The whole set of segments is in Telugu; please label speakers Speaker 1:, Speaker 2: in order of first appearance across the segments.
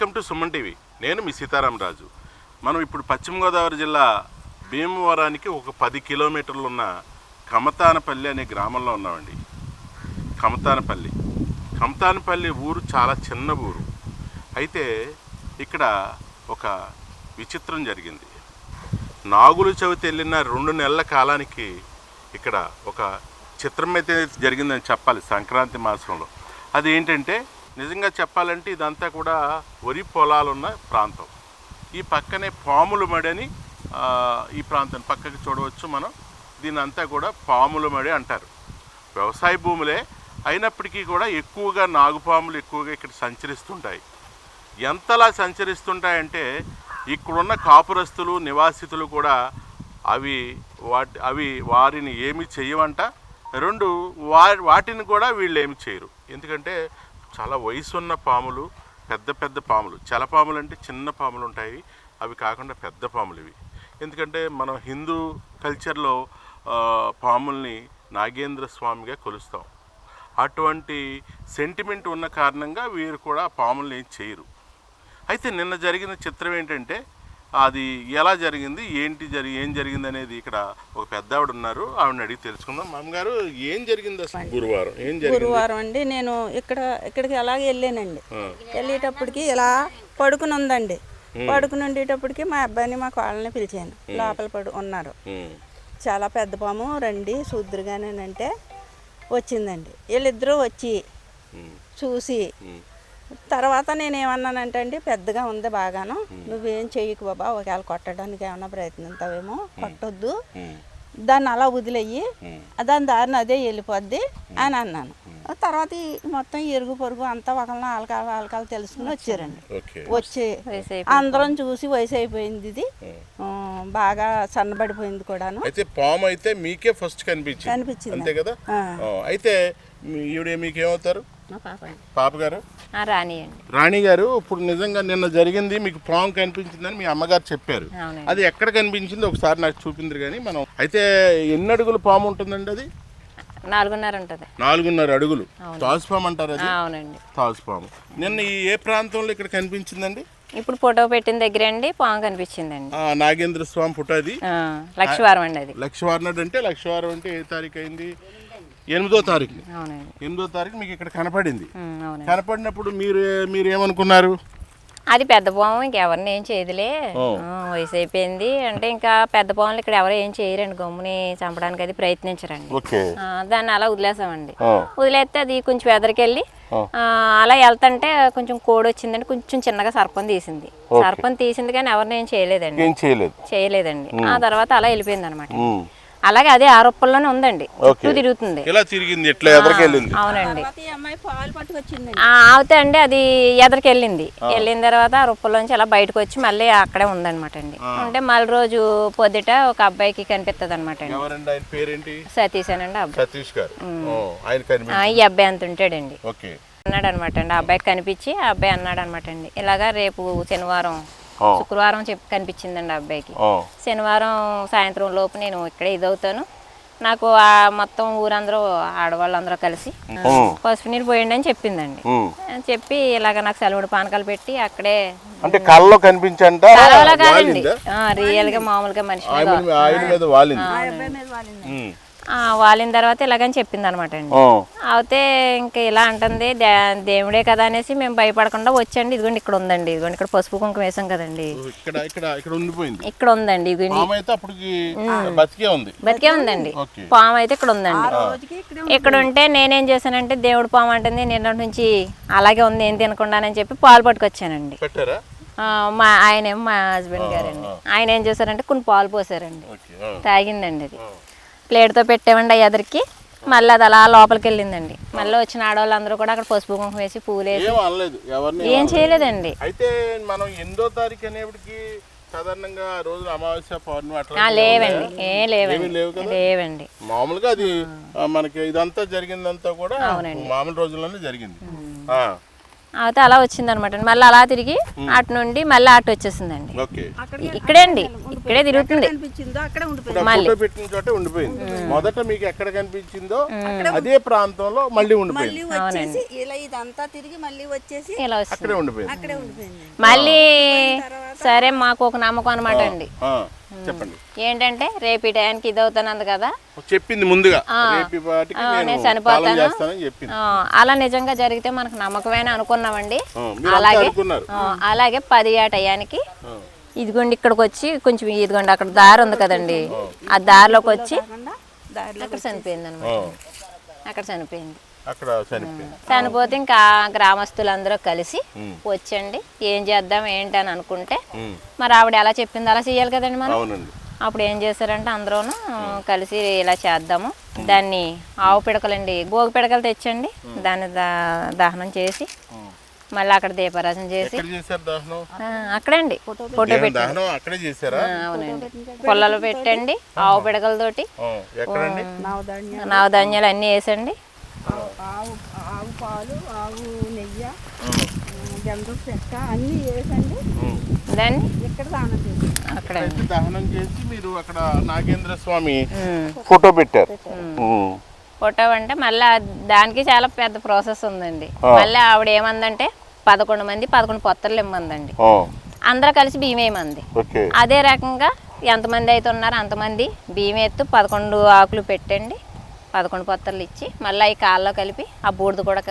Speaker 1: Welcome to Suman TV. నేను మీ సీతారామరాజు. మనం ఇప్పుడు పశ్చిమ గోదావరి జిల్లా భీమవరానికి ఒక 10 కిలోమీటర్లు ఉన్న కమతానపల్లి అనే గ్రామంలో ఉన్నామండి. కమతానపల్లి ఊరు చాలా చిన్న ఊరు. అయితే ఇక్కడ ఒక విచిత్రం జరిగింది. నాగుల చవితి వెళ్ళిన 2 నెలల కాలానికి ఇక్కడ ఒక చిత్రం అయితే జరిగిందని చెప్పాలి. సంక్రాంతి మాసంలో అది ఏంటంటే, నిజంగా చెప్పాలంటే ఇదంతా కూడా వరి పొలాలున్న ప్రాంతం. ఈ పక్కనే పాముల మడి అని ఈ ప్రాంతం పక్కకి చూడవచ్చు మనం. దీని అంతా కూడా పాముల మడి అంటారు. వ్యవసాయ భూములే అయినప్పటికీ కూడా ఎక్కువగా నాగుపాములు ఎక్కువగా ఇక్కడ సంచరిస్తుంటాయి. ఎంతలా సంచరిస్తుంటాయంటే ఇక్కడున్న కాపురస్తులు నివాసితులు కూడా అవి వారిని ఏమి చేయవంట. 2 వాటిని కూడా వీళ్ళు ఏమి చేయరు. ఎందుకంటే చాలా వయసు ఉన్న పాములు, పెద్ద పాములు. చలపాములు అంటే చిన్న పాములు ఉంటాయి, అవి కాకుండా పెద్ద పాములు ఇవి. ఎందుకంటే మనం హిందూ కల్చర్లో పాముల్ని నాగేంద్ర స్వామిగా కొలుస్తాం. అటువంటి సెంటిమెంట్ ఉన్న కారణంగా వీరు కూడా పాముల్ని ఏం చేయరు. అయితే నిన్న జరిగిన చిత్రం ఏంటంటే, అది ఎలా జరిగింది, ఏం జరిగింది అనేది ఇక్కడ ఒక పెద్ద ఆవిడ ఉన్నారు, ఆవిడని అడిగి తెలుసుకుందాం. మామగారు, ఏం జరిగింది అసలు? గురువారం
Speaker 2: అండి నేను ఇక్కడికి అలాగే వెళ్ళానండి. వెళ్ళేటప్పటికి ఇలా పడుకుని ఉందండి. పడుకుని ఉండేటప్పటికి మా అబ్బాయిని మా కోళ్ళని పిలిచాను. లోపల ఉన్నారు. చాలా పెద్ద పాము, రండి చూద్దురుగానేనంటే వచ్చిందండి. వీళ్ళిద్దరూ వచ్చి చూసి తర్వాత నేనేమన్నానంటే అండి, పెద్దగా ఉంది బాగాను, నువ్వేం చెయ్యకు బాబా, ఒకవేళ కొట్టడానికి ఏమన్నా ప్రయత్నిస్తావేమో, కొట్టొద్దు, దాన్ని అలా వదిలేయి, దాని దారిని అదే వెళ్ళిపోద్ది అని అన్నాను. తర్వాత మొత్తం ఇరుగు పొరుగు అంతా ఒకళ్ళని ఆలకాలు తెలుసుకుని వచ్చారండి. వచ్చి అందరం చూసి వయసు అయిపోయింది, ఇది బాగా సన్నబడిపోయింది కూడాను.
Speaker 1: అయితే పాము అయితే మీకే ఫస్ట్ కనిపించింది అంతే కదా? అయితే ఈవిడ మీకేమవుతారు? పాప గారు? రాణి గారు, ఇప్పుడు నిజంగా నిన్న జరిగింది, మీకు పాము కనిపించిందని మీ అమ్మగారు చెప్పారు. అది ఎక్కడ కనిపించింది ఒకసారి నాకు చూపింది. కానీ మనం అయితే ఎన్ని అడుగులు పాము ఉంటుందండి? అది
Speaker 3: 4.5 ఉంటుంది.
Speaker 1: 4.5 అడుగులు. తాజుపాము అంటారు అది?
Speaker 3: అవునండి,
Speaker 1: తాజుపాము. నిన్న ఏ ప్రాంతంలో ఇక్కడ కనిపించిందండి?
Speaker 3: ఇప్పుడు ఫోటో పెట్టిన దగ్గర అండి పాము కనిపించిందండి.
Speaker 1: నాగేంద్ర స్వామి ఫోటో. అది
Speaker 3: లక్షవారం అండి. అది
Speaker 1: లక్షవారం అంటే, లక్షవారం అంటే ఏ తారీఖు అయింది? 8వ తారీఖు. 8వ తారీఖు మీకు ఇక్కడ కనపడింది. కనపడినప్పుడు మీరు ఏమనుకున్నారు?
Speaker 3: అది పెద్ద పాము, ఇంకెవరిని ఏం చేయదులే, వయసు అయిపోయింది అంటే ఇంకా పెద్ద పాములు ఇక్కడ ఎవరు ఏం చేయరండి, గమ్ముని చంపడానికి అది ప్రయత్నించరండి. దాన్ని అలా వదిలేసామండి. వదిలేస్తే అది కొంచెం ఎదరికెళ్ళి అలా వెళ్తుంటే కొంచెం కోడి వచ్చిందండి, కొంచెం చిన్నగా సర్పం తీసింది కానీ ఎవరిని ఏం చేయలేదండి. ఆ తర్వాత అలా వెళ్ళిపోయింది అనమాట. అలాగే అదే ఆరోపణలోనే ఉందండి, చుట్టూ తిరుగుతుంది. అవునండి. అవుతే అండి అది ఎదరికి వెళ్ళిన తర్వాత ఆ రొప్పల్లోంచి అలా బయటకు వచ్చి మళ్ళీ అక్కడే ఉందన్నమాట అండి. అంటే మళ్ళీ రోజు పొద్దుట ఒక అబ్బాయికి కనిపిస్తుంది అనమాట అండి. సతీష్ అనండి అబ్బాయి. ఈ అబ్బాయి అంత ఉంటాడండి. అన్నాడు అనమాట అండి. ఆ అబ్బాయికి కనిపించి ఆ అబ్బాయి అన్నాడు అనమాట అండి, ఇలాగా రేపు శుక్రవారం కనిపించిందండి ఆ అబ్బాయికి. శనివారం సాయంత్రం లోపు నేను ఇక్కడే ఇదవుతాను, నాకు మొత్తం ఊరందరూ ఆడవాళ్ళందరూ కలిసి పసుపు నీరు పోయండి అని చెప్పిందండి. చెప్పి ఇలాగ నాకు సెలవుడు పానకాలు పెట్టి అక్కడే కాదండి, రియల్ గా మామూలుగా మనిషి వాలిన తర్వాత ఇలాగని చెప్పింది అనమాట అండి. అయితే ఇంకా ఇలా అంటుంది, దేవుడే కదా అనేసి మేము భయపడకుండా వచ్చండి. ఇదిగోండి ఇక్కడ ఉందండి, ఇదిగోండి ఇక్కడ పసుపు కుంకుమ వేసాం కదండి, ఇక్కడ ఉందండి. బతికే ఉందండి పాము అయితే ఇక్కడ ఉందండి. ఇక్కడ ఉంటే నేనేం చేశానంటే, దేవుడు పాము అంటుంది నిన్న నుంచి అలాగే ఉంది, ఏం తినకుండానని చెప్పి పాలు పట్టుకొచ్చానండి. మా హస్బెండ్ గారండి, ఆయన ఏం చేశారంటే కొన్ని పాలు పోసారండి, తాగిందండి. అది ప్లేట్తో పెట్టామండి ఎదరికి. మళ్ళీ అది అలా లోపలికి వెళ్ళిందండి. మళ్ళీ వచ్చిన ఆడవాళ్ళందరూ కూడా అక్కడ పసుపు కుంకుమ వేసి పూలేసి ఏం చేయలేదండి.
Speaker 1: అయితే మనం 8వ తారీఖు అనేప్పటికి సాధారణంగా రోజు అమావాస్య పౌర్ణమి
Speaker 3: లేవండి, లేవండి.
Speaker 1: మామూలుగా అది మనకి ఇదంతా జరిగిందంతా కూడా మామూలు రోజుల్లోనే జరిగింది.
Speaker 3: అయితే అలా వచ్చింది అనమాట. మళ్ళీ అలా తిరిగి అటు నుండి మళ్ళీ అటు వచ్చేసిందండి.
Speaker 1: ఓకే,
Speaker 3: ఇక్కడే అండి, ఇక్కడే తిరుగుతుంది.
Speaker 2: అనిపించిందో అక్కడే ఉండిపోయింది.
Speaker 1: ఇప్పుడు ఆ ఫోటో పెట్టిన చోటే ఉండిపోయింది. మొదట మీకు ఎక్కడ కనిపించిందో అదే ప్రాంతంలో మళ్ళీ ఉండిపోయింది.
Speaker 2: వచ్చేసి ఇలా ఇదంతా తిరిగి మళ్ళీ వచ్చేసి
Speaker 3: ఇలా వస్తుంది,
Speaker 1: అక్కడే ఉండిపోయింది.
Speaker 2: అక్కడే ఉండిపోయింది.
Speaker 3: మళ్ళీ సరే మాకు ఒక నమ్మకం అనమాట అండి.
Speaker 1: చెప్పండి.
Speaker 3: ఏంటంటే రేపు ఈ టయానికి ఇది అవుతానంది కదా,
Speaker 1: చెప్పింది ముందుగా రేపు పాటికి
Speaker 3: నేను
Speaker 1: నేను
Speaker 3: చనిపోతాను.
Speaker 1: కాలం చేస్తానని చెప్పింది.
Speaker 3: అలా నిజంగా జరిగితే మనకు నమ్మకమైన అనుకున్నామండి.
Speaker 1: మీరు అంతా
Speaker 3: అలాగే
Speaker 1: అనుకున్నారు.
Speaker 3: అలాగే 10 ఆ టయానికి ఇదిగోండి ఇక్కడికి వచ్చి కొంచెం ఇదిగోండి అక్కడ దారి ఉంది కదండి, ఆ దారిలోకి వచ్చి అక్కడ చనిపోయింది అనమాట. అక్కడ చనిపోయింది.
Speaker 1: అక్కడ చనిపోయింది.
Speaker 3: చనిపోతే ఇంకా గ్రామస్తులందరూ కలిసి వచ్చండి ఏం చేద్దాం ఏంటి అని అనుకుంటే మరి ఆవిడ ఎలా చెప్పింది అలా చేయాలి కదండి మనం.
Speaker 1: అవునండి.
Speaker 3: అప్పుడు ఏం చేశారంటే అందరూను కలిసి ఇలా చేద్దాము, దాన్ని ఆవు పిడకలండి భోగి పిడకలు తెచ్చండి, దాన్ని దహనం చేసి మళ్ళీ అక్కడ దీపారాజన చేసి
Speaker 1: ఎక్కడ చేశారు దహనం?
Speaker 3: అక్కడే అండి ఫోటో పెట్టి.
Speaker 1: దహనం అక్కడే చేశారా?
Speaker 3: అవునండి, పొలాలు పెట్టండి ఆవు పిడకలతోటి
Speaker 1: ఎక్కడండి?
Speaker 3: నవధాన్యాలు అన్నీ వేసండి,
Speaker 2: ఆవు పాలు, ఆవు నెయ్యి, గంధం చెక్క అన్నీ వేసండి.
Speaker 3: దాన్ని
Speaker 2: ఇక్కడ దానం చేసి
Speaker 3: అక్కడ
Speaker 1: దహనం చేసి మీరు అక్కడ నాగేంద్ర స్వామి ఫోటో పెట్టారు.
Speaker 3: ఫోటో అంటే మళ్ళీ దానికి చాలా పెద్ద ప్రాసెస్ ఉందండి. మళ్ళీ ఆవిడ ఏమందంటే 11 మంది 11 పొత్తలు ఇమ్మందండి. అందరూ కలిసి బియ్యం వేయమంది. అదే రకంగా ఎంతమంది అయితే ఉన్నారో అంతమంది బియ్యం ఎత్తు 11 ఆకులు పెట్టండి, 11 పొత్తలు ఇచ్చి మళ్ళీ ఈ కాల్లో కలిపి ఆ బూడిద కూడా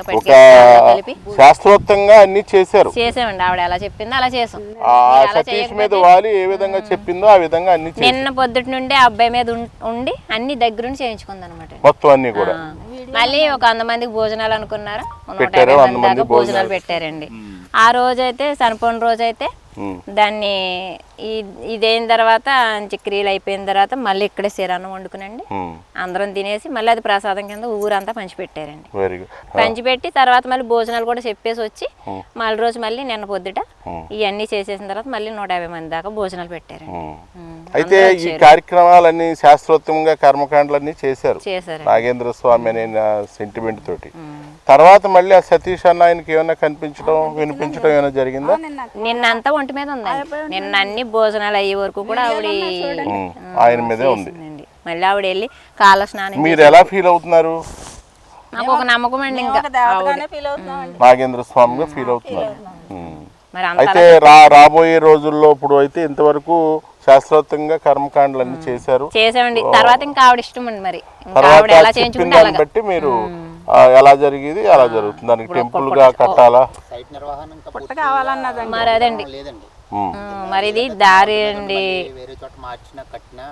Speaker 3: కలిపి
Speaker 1: శాస్త్రోక్తంగా అన్ని
Speaker 3: చేసామండి. ఆవిడ ఎలా చెప్పిందో అలా చేసాం.
Speaker 1: సతీష్ మీద వాలి ఏ విధంగా చెప్పిందో ఆ విధంగా అన్ని
Speaker 3: నిన్న పొద్దుటి నుండి ఆ అబ్బాయి మీద ఉండి అన్ని దగ్గరుండి చేయించుకుంది అనమాట.
Speaker 1: మొత్తం అన్ని కూడా
Speaker 3: మళ్ళీ ఒక 100 మందికి భోజనాలు అనుకున్నారు, 150 మంది దాకా భోజనాలు పెట్టారండి. ఆ రోజైతే చనిపోయిన రోజైతే దాన్ని ఇదైన తర్వాత అంత్యక్రియలు అయిపోయిన తర్వాత మళ్ళీ ఇక్కడే శిరాన్నం వండుకునండి అందరం తినేసి మళ్ళీ అది ప్రసాదం కింద ఊరంతా పంచిపెట్టారండి. పంచిపెట్టి తర్వాత మళ్ళీ భోజనాలు కూడా చెప్పేసి వచ్చి మళ్ళీ రోజు మళ్ళీ నిన్న పొద్దుట ఇవన్నీ చేసేసిన తర్వాత మళ్ళీ 150 మంది దాకా భోజనాలు పెట్టారండి.
Speaker 1: అయితే ఈ కార్యక్రమాలన్నీ శాస్త్రోక్తంగా కర్మకాండలన్నీ చేశారు నాగేంద్ర స్వామి అనే సెంటిమెంట్ తోటి. తర్వాత మళ్ళీ ఆ సతీష్ అన్న ఆయనకి ఏమైనా కనిపించడం వినిపించడం ఏమైనా జరిగిందా?
Speaker 3: నిన్నంతా ఒంటి మీద ఉందండి. నిన్న అన్ని భోజనాలు అయ్యే వరకు కూడా ఆవిడ
Speaker 1: ఆయన మీదే ఉంది.
Speaker 3: మళ్ళీ ఆవిడ వెళ్ళి కాళ్ళ స్నానం.
Speaker 1: మీరు ఎలా ఫీల్ అవుతున్నారు?
Speaker 3: నాకు ఒక నమ్మకం అండి, ఇంకా
Speaker 1: నాగేంద్ర స్వామిగా ఫీల్ అవుతున్నారు.
Speaker 3: మరి
Speaker 1: అయితే రాబోయే రోజుల్లో ఇప్పుడు అయితే ఇంతవరకు శాస్త్రోక్తంగా కర్మకాండలన్నీ చేశామండి.
Speaker 3: తర్వాత ఇంకా ఆవిడ ఇష్టం అండి, మరి
Speaker 1: తర్వాత చెప్పిన దాన్ని బట్టి మీరు ఎలా జరిగేది అలా జరుగుతుంది. దానికి టెంపుల్ గా కట్టాలా?
Speaker 3: మరి అదండి మరి ఇది దారి అండి.
Speaker 4: వేరే చోట మార్చినా కట్టినా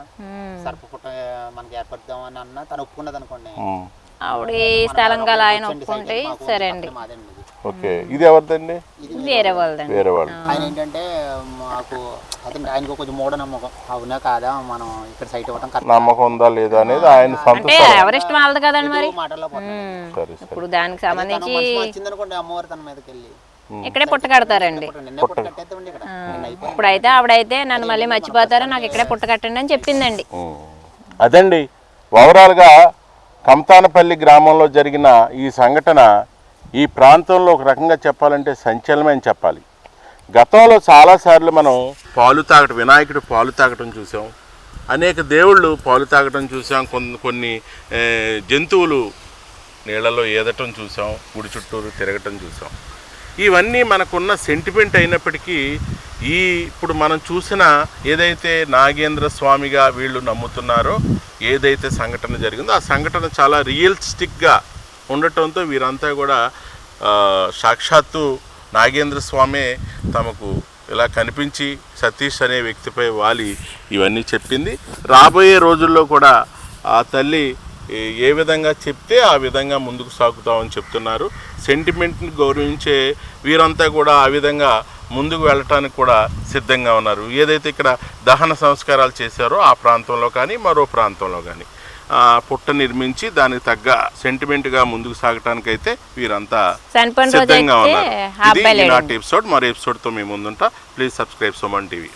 Speaker 4: సర్పపుట్ట మనకి ఏర్పడదాం అని అన్న తను ఒప్పుకున్నది అనుకోండి.
Speaker 3: ఆవిడ ఈ స్థలం గల ఆయన ఒప్పుకుంటే సరే అండి.
Speaker 1: ఓకే, ఇది ఎవరిదండి?
Speaker 3: వేరే వాళ్ళదండి.
Speaker 1: వేరే వాళ్ళు.
Speaker 4: ఆయన ఏంటంటే మాకు అతనికి ఆయనకు కొంచెం మూఢనమ్మకం, అవునా కాదా మనం ఇక్కడ సైట్ ఇవ్వడం
Speaker 1: నమ్మకం ఉందా లేదా అనేది ఆయన
Speaker 3: అంటే ఎవరిష్టం వాళ్ళది కదండి. మరి
Speaker 4: మాటల్లో
Speaker 3: ఇప్పుడు దానికి సంబంధించి
Speaker 4: వచ్చిందనుకోండి అమ్మవారు తన మీదకి వెళ్ళి
Speaker 3: ఇక్కడే పుట్ట కడతారండి. ఇప్పుడైతే ఆవిడైతే నన్ను మళ్ళీ మర్చిపోతారు, నాకు ఇక్కడే పుట్ట కట్టండి అని చెప్పిందండి.
Speaker 1: అదండి ఓవరాల్గా కమతానపల్లి గ్రామంలో జరిగిన ఈ సంఘటన ఈ ప్రాంతంలో ఒక రకంగా చెప్పాలంటే సంచలనమని చెప్పాలి. గతంలో చాలాసార్లు మనం పాలు తాగటం, వినాయకుడు పాలు తాగటం చూసాం, అనేక దేవుళ్ళు పాలు తాగటం చూసాం, కొన్ని జంతువులు నీళ్ళలో ఈదటం చూసాం, గుడి చుట్టూరు తిరగటం చూసాం. ఇవన్నీ మనకున్న సెంటిమెంట్ అయినప్పటికీ ఇప్పుడు మనం చూసిన ఏదైతే నాగేంద్ర స్వామిగా వీళ్ళు నమ్ముతున్నారో ఏదైతే సంఘటన జరిగిందో ఆ సంఘటన చాలా రియలిస్టిక్గా ఉండటంతో వీరంతా కూడా సాక్షాత్తు నాగేంద్ర స్వామే తమకు ఇలా కనిపించి సతీష్ అనే వ్యక్తిపై వాలి ఇవన్నీ చెప్పింది. రాబోయే రోజుల్లో కూడా ఆ తల్లి ఏ విధంగా చెప్తే ఆ విధంగా ముందుకు సాగుతామని చెప్తున్నారు. సెంటిమెంట్ని గౌరవించే వీరంతా కూడా ఆ విధంగా ముందుకు వెళ్ళటానికి కూడా సిద్ధంగా ఉన్నారు. ఏదైతే ఇక్కడ దహన సంస్కారాలు చేశారో ఆ ప్రాంతంలో కానీ మరో ప్రాంతంలో కానీ పుట్ట నిర్మించి దానికి తగ్గ సెంటిమెంట్గా ముందుకు సాగటానికైతే వీరంతా సిద్ధంగా ఉన్నారు. ఇది ఈనాటి ఎపిసోడ్. మరో ఎపిసోడ్తో మేము ముందుంటా. Please subscribe Suman TV.